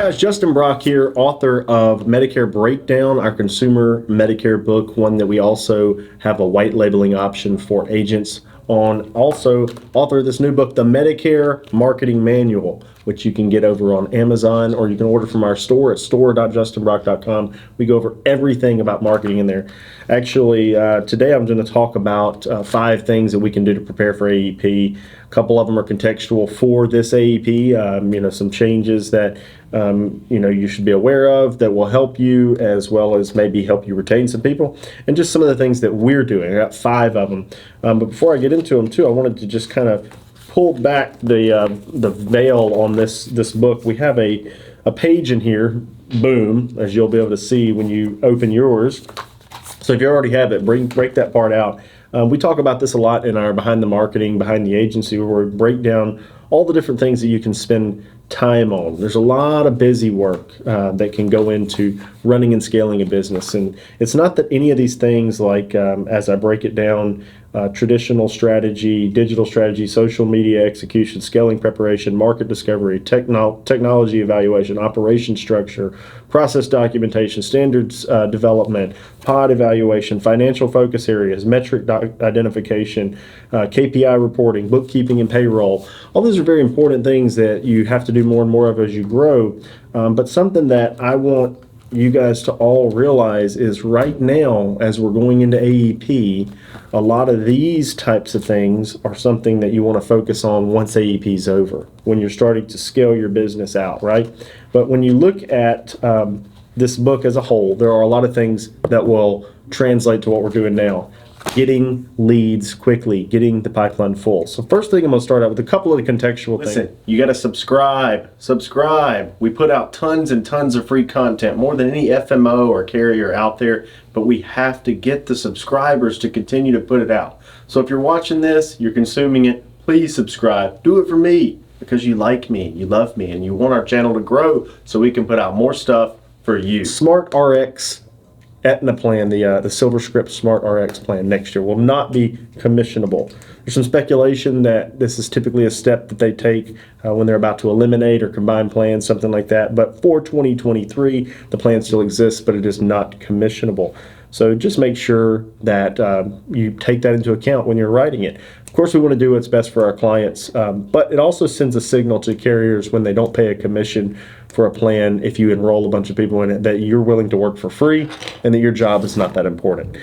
guys, Justin Brock here, author of Medicare Breakdown, our consumer Medicare book, one that we also have a white labeling option for agents on. Also, author of this new book, The Medicare Marketing Manual, which you can get over on Amazon, or you can order from our store at store.justinbrock.com. We go over everything about marketing in there. Actually, today I'm going to talk about 5 things that we can do to prepare for AEP. A couple of them are contextual for this AEP, some changes that you should be aware of that will help you, as well as maybe help you retain some people, and just some of the things that we're doing. I got 5 of them. But before I get into them too, I wanted to just kind of pull back the veil on this book. We have a page in here, boom, as you'll be able to see when you open yours. So if you already have it, break that part out. We talk about this a lot in our Behind the Marketing, Behind the Agency, where we break down all the different things that you can spend time on. There's a lot of busy work that can go into running and scaling a business. And it's not that any of these things, like as I break it down, traditional strategy, digital strategy, social media execution, scaling preparation, market discovery, technology evaluation, operation structure, process documentation, standards development, pod evaluation, financial focus areas, metric identification, KPI reporting, bookkeeping and payroll. All those are very important things that you have to do more and more of as you grow. But something that I want you guys to all realize is right now, as we're going into AEP, a lot of these types of things are something that you want to focus on once AEP is over, when you're starting to scale your business out, right? But when you look at this book as a whole, there are a lot of things that will translate to what we're doing now. Getting leads quickly, getting the pipeline full. So first thing, I'm going to start out with a couple of the contextual things. You got to subscribe. We put out tons and tons of free content, more than any FMO or carrier out there, but we have to get the subscribers to continue to put it out. So if you're watching this, you're consuming it, please subscribe. Do it for me, because you like me, you love me, and you want our channel to grow so we can put out more stuff for you. Smart RX Aetna plan, the SilverScript Smart RX plan next year, will not be commissionable. There's some speculation that this is typically a step that they take when they're about to eliminate or combine plans, something like that. But for 2023, the plan still exists, but it is not commissionable. So just make sure that you take that into account when you're writing it. Of course, we want to do what's best for our clients, but it also sends a signal to carriers when they don't pay a commission for a plan, if you enroll a bunch of people in it, that you're willing to work for free and that your job is not that important.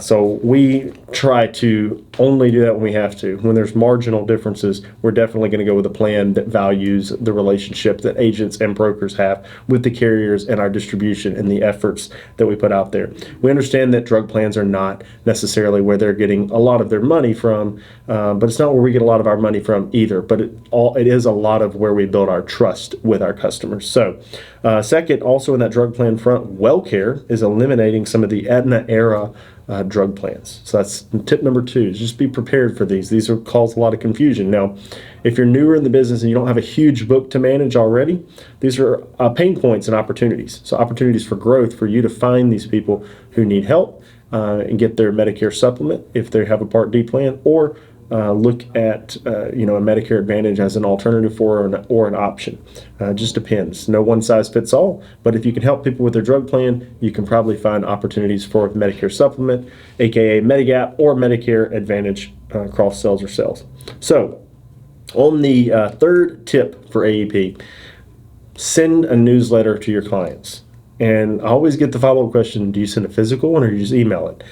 So we try to only do that when we have to. When there's marginal differences, we're definitely going to go with a plan that values the relationship that agents and brokers have with the carriers and our distribution and the efforts that we put out there. We understand that drug plans are not necessarily where they're getting a lot of their money from, but it's not where we get a lot of our money from either. But it is a lot of where we build our trust with our customers. So second, also in that drug plan front, WellCare is eliminating some of the Aetna era drug plans. So that's tip number 2, is just be prepared for these. These cause a lot of confusion. Now, if you're newer in the business and you don't have a huge book to manage already, these are pain points and opportunities. So opportunities for growth for you to find these people who need help and get their Medicare supplement if they have a Part D plan, or look at a Medicare Advantage as an alternative or an option. Just depends. No one size fits all, but if you can help people with their drug plan, you can probably find opportunities for Medicare supplement, aka Medigap, or Medicare Advantage cross sells or sales. So on the third tip for AEP, send a newsletter to your clients. And I always get the follow-up question, do you send a physical one or do you just email it?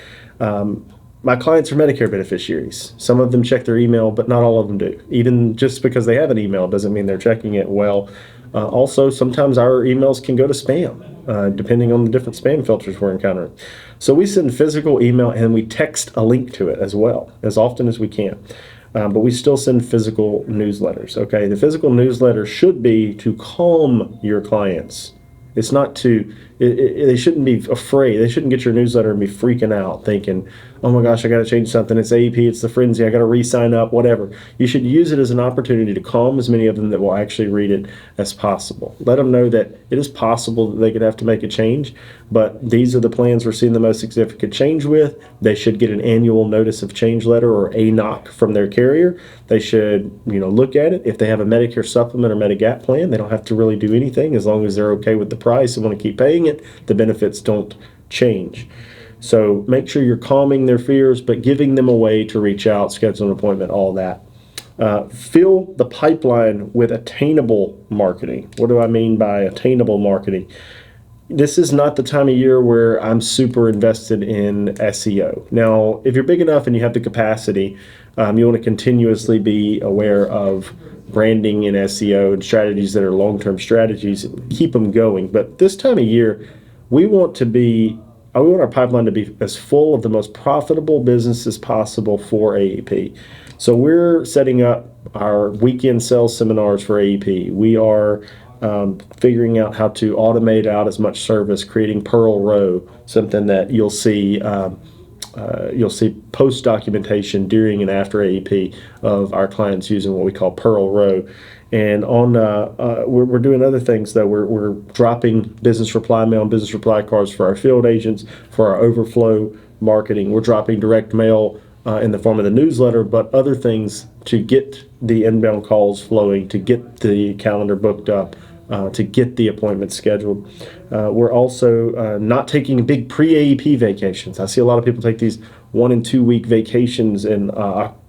My clients are Medicare beneficiaries. Some of them check their email, but not all of them do. Even just because they have an email doesn't mean they're checking it well. Also, sometimes our emails can go to spam, depending on the different spam filters we're encountering. So we send physical email and we text a link to it as well, as often as we can. But we still send physical newsletters, okay? The physical newsletter should be to calm your clients. It's not to they shouldn't be afraid. They shouldn't get your newsletter and be freaking out thinking, oh my gosh, I got to change something. It's AEP, it's the frenzy, I got to re-sign up, whatever. You should use it as an opportunity to calm as many of them that will actually read it as possible. Let them know that it is possible that they could have to make a change, but these are the plans we're seeing the most significant change with. They should get an annual notice of change letter, or a knock, from their carrier. They should, look at it. If they have a Medicare supplement or Medigap plan, they don't have to really do anything as long as they're okay with the price and want to keep paying it. The benefits don't change. So make sure you're calming their fears, but giving them a way to reach out, schedule an appointment, all that. Fill the pipeline with attainable marketing. What do I mean by attainable marketing? This is not the time of year where I'm super invested in SEO. Now, if you're big enough and you have the capacity, you want to continuously be aware of branding and SEO and strategies that are long-term strategies. Keep them going. But this time of year, we want our pipeline to be as full of the most profitable business as possible for AEP. So we're setting up our weekend sales seminars for AEP. We are figuring out how to automate out as much service, creating Pearl Row, something that you'll see post documentation during and after AEP of our clients using what we call Pearl Row. And we're doing other things though. We're dropping business reply mail and business reply cards for our field agents, for our overflow marketing. We're dropping direct mail in the form of the newsletter, but other things to get the inbound calls flowing, to get the calendar booked up, to get the appointment scheduled. We're also not taking big pre-AEP vacations. I see a lot of people take these 1 and 2 week vacations in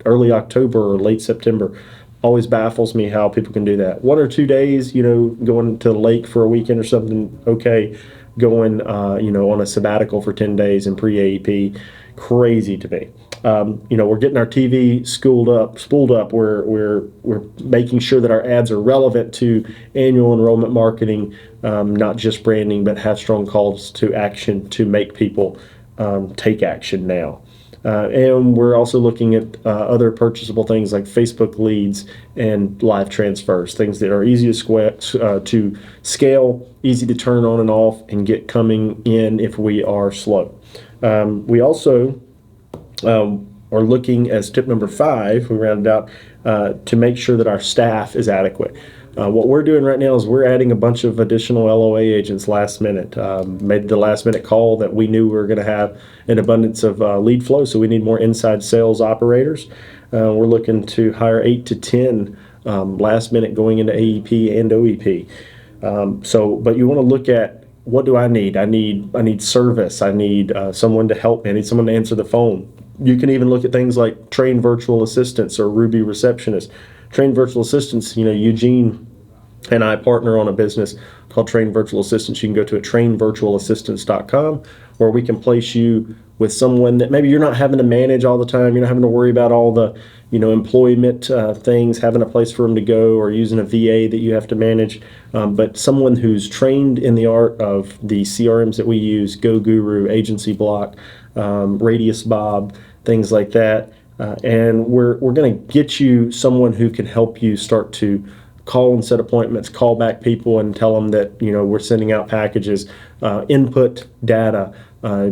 early October or late September. Always baffles me how people can do that. 1 or 2 days, going to the lake for a weekend or something, okay. Going, on a sabbatical for 10 days in pre-AEP, crazy to me. We're getting our TV spooled up. We're making sure that our ads are relevant to annual enrollment marketing, not just branding, but have strong calls to action to make people take action now. And we're also looking at other purchasable things like Facebook leads and live transfers, things that are easy to scale, easy to turn on and off, and get coming in if we are slow. We also are looking, as tip number 5, we rounded out, to make sure that our staff is adequate. What we're doing right now is we're adding a bunch of additional LOA agents last minute. Made the last minute call that we knew we were going to have an abundance of lead flow, so we need more inside sales operators. We're looking to hire 8 to 10 last minute going into AEP and OEP. But you want to look at, what do I need? I need service. I need someone to help me. I need someone to answer the phone. You can even look at things like trained virtual assistants or Ruby receptionists. Trained virtual assistants, Eugene and I partner on a business called Trained Virtual Assistants. You can go to trainedvirtualassistants.com, where we can place you with someone that maybe you're not having to manage all the time. You're not having to worry about all the, employment things, having a place for them to go, or using a VA that you have to manage. But someone who's trained in the art of the CRMs that we use, GoGuru, Agency Block, Radius Bob, things like that. And we're going to get you someone who can help you start to call and set appointments, call back people and tell them that, we're sending out packages, input data,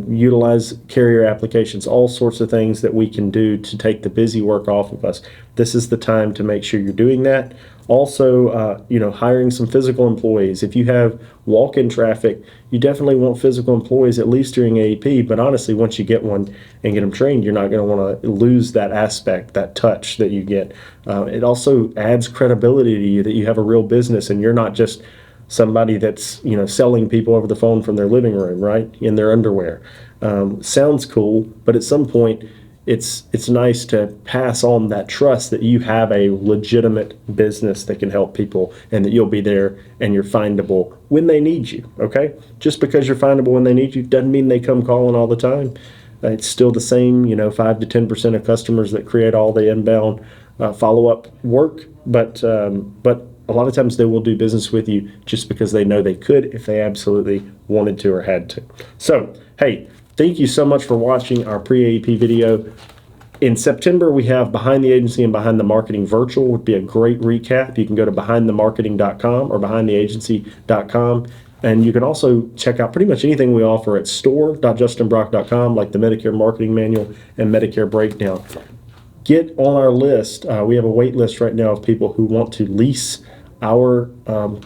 utilize carrier applications, all sorts of things that we can do to take the busy work off of us. This is the time to make sure you're doing that. Also, hiring some physical employees. If you have walk-in traffic, you definitely want physical employees, at least during AEP. But honestly, once you get one and get them trained, you're not going to want to lose that aspect, that touch that you get. It also adds credibility to you that you have a real business and you're not just somebody that's selling people over the phone from their living room, right, in their underwear. Sounds cool, but at some point, it's nice to pass on that trust that you have a legitimate business that can help people and that you'll be there and you're findable when they need you, okay? Just because you're findable when they need you doesn't mean they come calling all the time. It's still the same, 5 to 10% of customers that create all the inbound follow-up work, but a lot of times they will do business with you just because they know they could if they absolutely wanted to or had to. So, hey, thank you so much for watching our pre-AEP video. In September, we have Behind the Agency and Behind the Marketing Virtual. Would be a great recap. You can go to behindthemarketing.com or behindtheagency.com. And you can also check out pretty much anything we offer at store.justinbrock.com, like the Medicare Marketing Manual and Medicare Breakdown. Get on our list. We have a wait list right now of people who want to lease our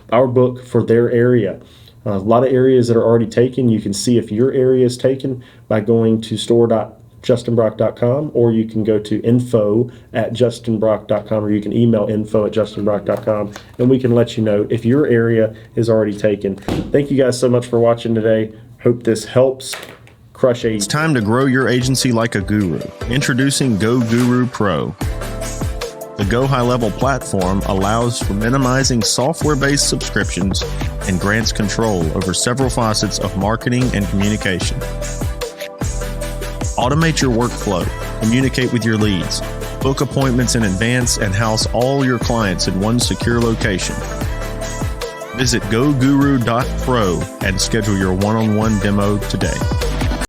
book for their area. A lot of areas that are already taken. You can see if your area is taken by going to store.justinbrock.com, or you can go to info@justinbrock.com, or you can email info@justinbrock.com, and we can let you know if your area is already taken. Thank you guys so much for watching today. Hope this helps. Crush a. It's time to grow your agency like a guru. Introducing GoGuru Pro. The Go High Level platform allows for minimizing software-based subscriptions and grants control over several facets of marketing and communication. Automate your workflow, communicate with your leads, book appointments in advance, and house all your clients in one secure location. Visit goguru.pro and schedule your one-on-one demo today.